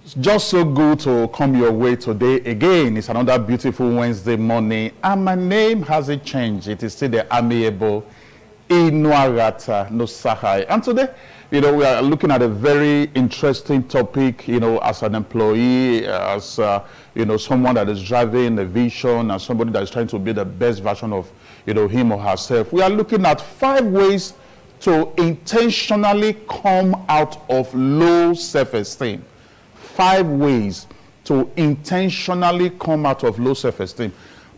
Just so good to come your way today again. It's another beautiful Wednesday morning, and my name hasn't changed. It is still the amiable Inuarata Nosahai. And today, we are looking at a very interesting topic, as an employee, as, someone that is driving a vision, and somebody that is trying to be the best version of, him or herself. We are looking at 5 ways to intentionally come out of low self-esteem. 5 ways to intentionally come out of low self-esteem.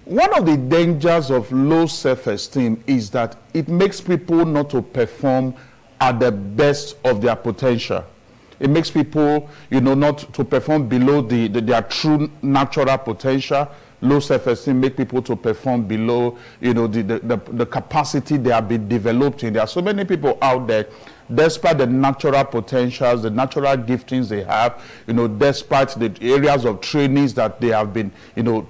One of the dangers of low self-esteem is that it makes people not to perform at the best of their potential. It makes people, not to perform below their true natural potential. Low self-esteem make people to perform below, the capacity they have been developed in. There are so many people out there, despite the natural potentials, the natural giftings they have, despite the areas of trainings that they have been,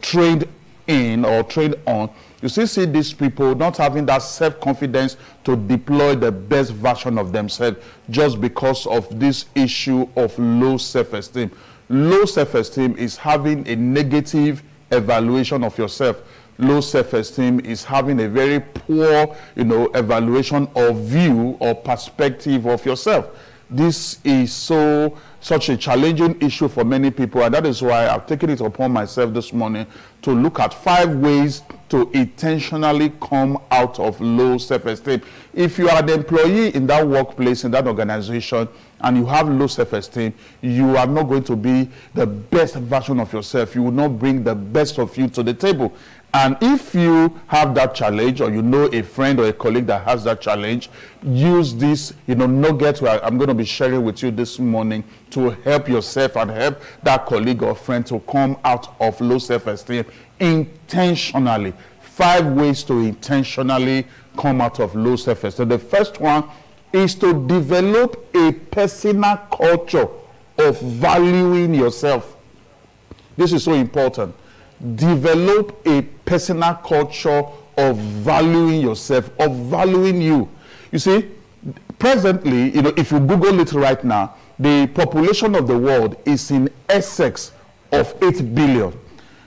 trained in or trained on, you still see these people not having that self-confidence to deploy the best version of themselves just because of this issue of low self-esteem. Low self-esteem is having a negative evaluation of yourself. Low self-esteem is having a very poor, evaluation or view or perspective of yourself. This is such a challenging issue for many people, and that is why I've taken it upon myself this morning to look at 5 ways to intentionally come out of low self-esteem. If you are an employee in that workplace, in that organization, and you have low self-esteem, you are not going to be the best version of yourself. You will not bring the best of you to the table. And if you have that challenge, or a friend or a colleague that has that challenge, use this, nugget I'm going to be sharing with you this morning to help yourself and help that colleague or friend to come out of low self-esteem intentionally. 5 ways to intentionally come out of low self-esteem. The first one is to develop a personal culture of valuing yourself. This is so important. Develop a personal culture of valuing yourself, of valuing you. You see, presently, if you Google it right now, the population of the world is in excess of 8 billion.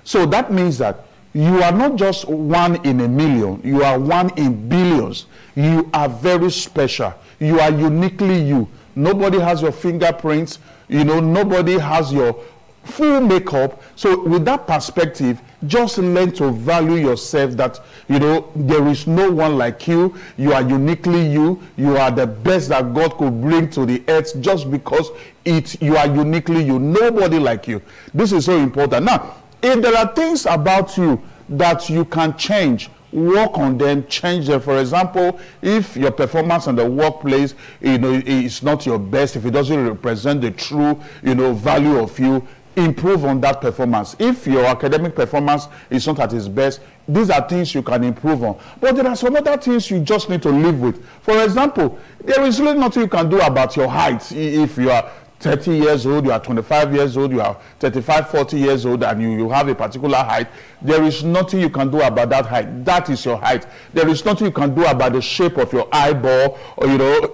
So that means that you are not just 1 in a million, you are 1 in billions. You are very special. You are uniquely you. Nobody has your fingerprints. Nobody has your full makeup. So with that perspective, just learn to value yourself, that there is no one like you. You are uniquely you. You are the best that God could bring to the earth just because you are uniquely you. Nobody like you. This is so important. Now, if there are things about you that you can change, work on them, change them. For example, if your performance in the workplace, is not your best, if it doesn't represent the true, value of you, improve on that performance. If your academic performance is not at its best, these are things you can improve on. But there are some other things you just need to live with. For example, there is really nothing you can do about your height. If you are 30 years old, you are 25 years old, you are 35, 40 years old, and you have a particular height, there is nothing you can do about that height. That is your height. There is nothing you can do about the shape of your eyeball, or,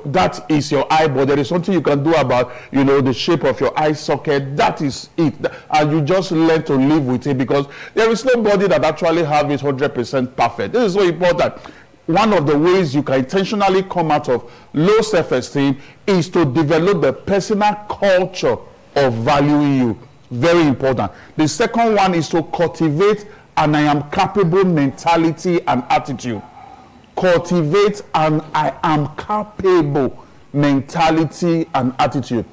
that is your eyeball. There is something you can do about, the shape of your eye socket. That is it. And you just learn to live with it, because there is nobody that actually have it 100% perfect. This is so important. One of the ways you can intentionally come out of low self-esteem is to develop the personal culture of valuing you. Very important. The second one is to cultivate an I am capable mentality and attitude. Cultivate an I am capable mentality and attitude.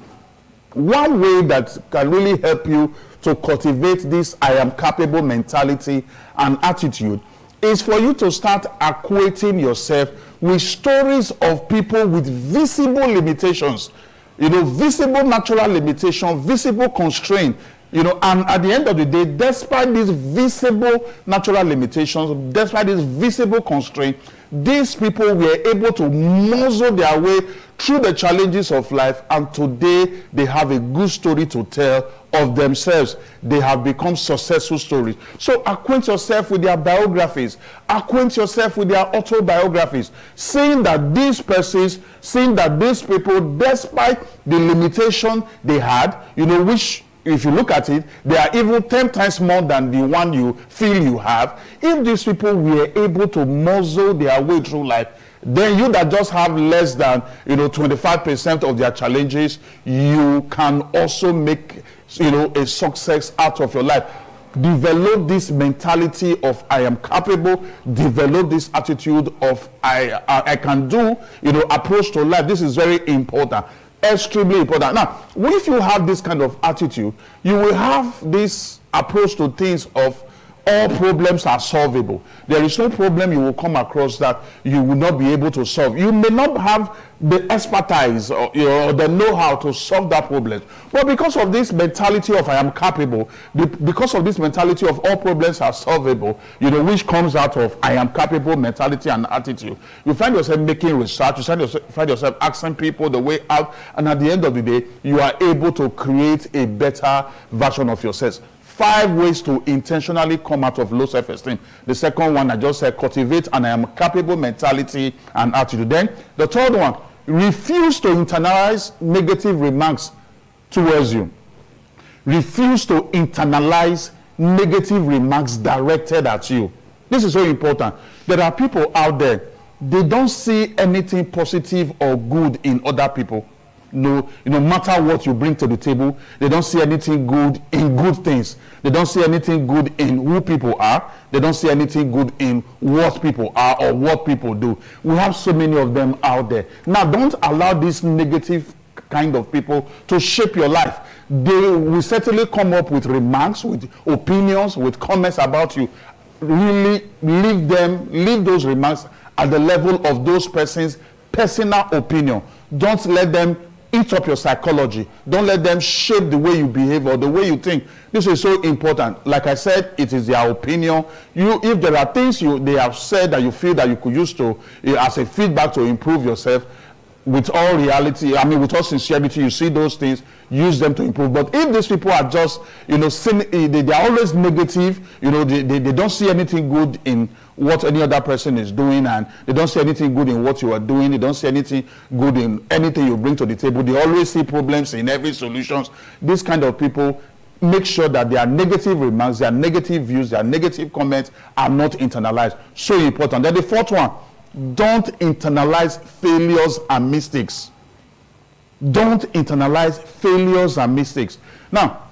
One way that can really help you to cultivate this I am capable mentality and attitude is for you to start acquainting yourself with stories of people with visible limitations, visible natural limitation, visible constraint, and at the end of the day, despite these visible natural limitations, despite this visible constraint, these people were able to muzzle their way through the challenges of life, and today they have a good story to tell of themselves. They have become successful stories. So acquaint yourself with their biographies, acquaint yourself with their autobiographies, seeing that these persons, seeing that these people, despite the limitation they had, which if you look at it, they are even 10 times more than the one you feel you have. If these people were able to muzzle their way through life, then you that just have less than 25% of their challenges, you can also make a success out of your life. Develop this mentality of I am capable. Develop this attitude of I can do, approach to life. This is very important, extremely important. Now, if you have this kind of attitude, you will have this approach to things of all problems are solvable. There is no problem you will come across that you will not be able to solve. You may not have the expertise or the know-how to solve that problem, but because of this mentality of I am capable, because of this mentality of all problems are solvable, which comes out of I am capable mentality and attitude, you find yourself making research, you find yourself asking people the way out, and at the end of the day, you are able to create a better version of yourself. 5 ways to intentionally come out of low self-esteem. The second one, I just said, cultivate an I am capable mentality and attitude. Then the third one, refuse to internalize negative remarks towards you. Refuse to internalize negative remarks directed at you. This is so important. There are people out there, they don't see anything positive or good in other people. No matter what you bring to the table, they don't see anything good in good things. They don't see anything good in who people are. They don't see anything good in what people are or what people do. We have so many of them out there. Now, don't allow these negative kind of people to shape your life. They will certainly come up with remarks, with opinions, with comments about you. Really leave those remarks at the level of those persons' personal opinion. Don't let them eat up your psychology. Don't let them shape the way you behave or the way you think. This is so important. Like I said, it is their opinion. If there are things they have said that you feel that you could use to as a feedback to improve yourself, with all reality, with all sincerity, you see those things, use them to improve. But if these people are just, they are always negative, they don't see anything good in what any other person is doing, and they don't see anything good in what you are doing, they don't see anything good in anything you bring to the table, they always see problems in every solutions. These kind of people, make sure that their negative remarks, their negative views, their negative comments are not internalized. So important. Then the fourth one, don't internalize failures and mistakes. Don't internalize failures and mistakes. Now,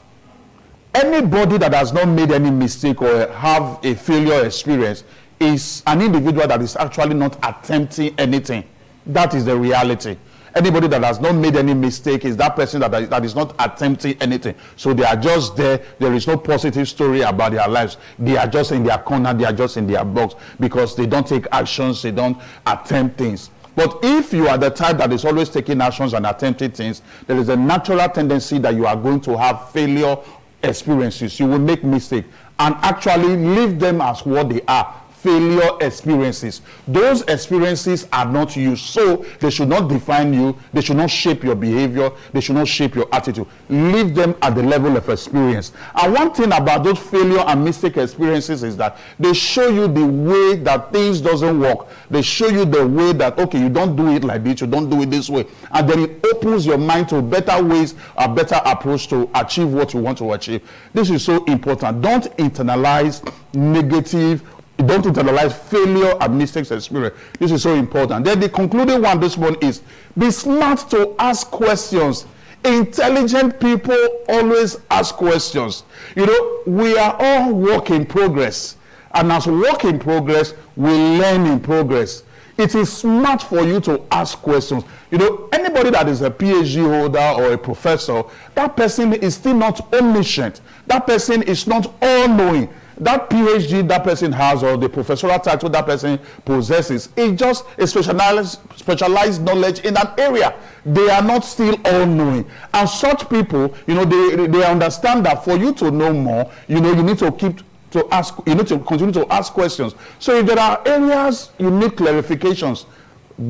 anybody that has not made any mistake or have a failure experience is an individual that is actually not attempting anything. That is the reality. Anybody that has not made any mistake is that person that is not attempting anything. So they are just there. There is no positive story about their lives. They are just in their corner. They are just in their box because they don't take actions. They don't attempt things. But if you are the type that is always taking actions and attempting things, there is a natural tendency that you are going to have failure experiences. You will make mistakes and actually leave them as what they are. Failure experiences. Those experiences are not you, so they should not define you. They should not shape your behavior. They should not shape your attitude. Leave them at the level of experience. And one thing about those failure and mistake experiences is that they show you the way that things doesn't work. They show you the way that, okay, you don't do it like this, you don't do it this way, and then it opens your mind to better ways, a better approach to achieve what you want to achieve. This is so important. Don't internalize don't internalize failure and mistakes experience. This is so important. Then the concluding one this one is, be smart to ask questions. Intelligent people always ask questions. We are all work in progress. And as work in progress, we learn in progress. It is smart for you to ask questions. Anybody that is a PhD holder or a professor, that person is still not omniscient. That person is not all-knowing. That PhD that person has or the professional title that person possesses is just a specialized knowledge in an area. They are not still all-knowing. And such people, they understand that for you to know more, you need to continue to ask questions. So if there are areas you need clarifications,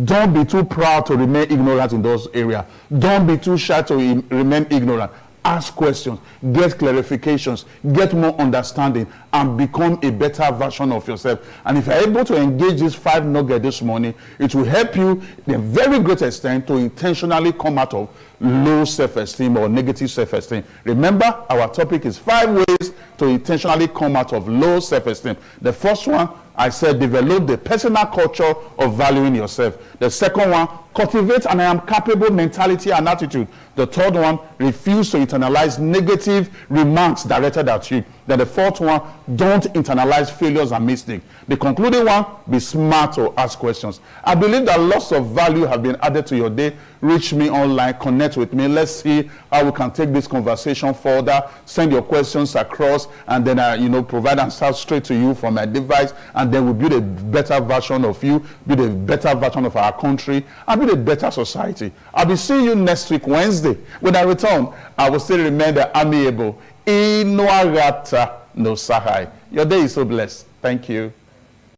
don't be too proud to remain ignorant in those areas. Don't be too shy to remain ignorant. ask questions, get clarifications, get more understanding, and become a better version of yourself. And if you're able to engage these 5 nuggets this morning, it will help you to a very great extent to intentionally come out of low self-esteem or negative self-esteem. Remember, our topic is 5 ways to intentionally come out of low self-esteem. The first one, I said, develop the personal culture of valuing yourself. The second one, cultivate an I am capable mentality and attitude. The third one, refuse to internalize negative remarks directed at you. Then the fourth one, don't internalize failures and mistakes. The concluding one, be smart to ask questions. I believe that lots of value have been added to your day. Reach me online, connect with me. Let's see how we can take this conversation further. Send your questions across, and then provide answers straight to you from my device, and then we'll build a better version of you, build a better version of our country, and build a better society. I'll be seeing you next week, Wednesday. When I return, I will still remain the amiable Inuarata no Sahai. Your day is so blessed. Thank you.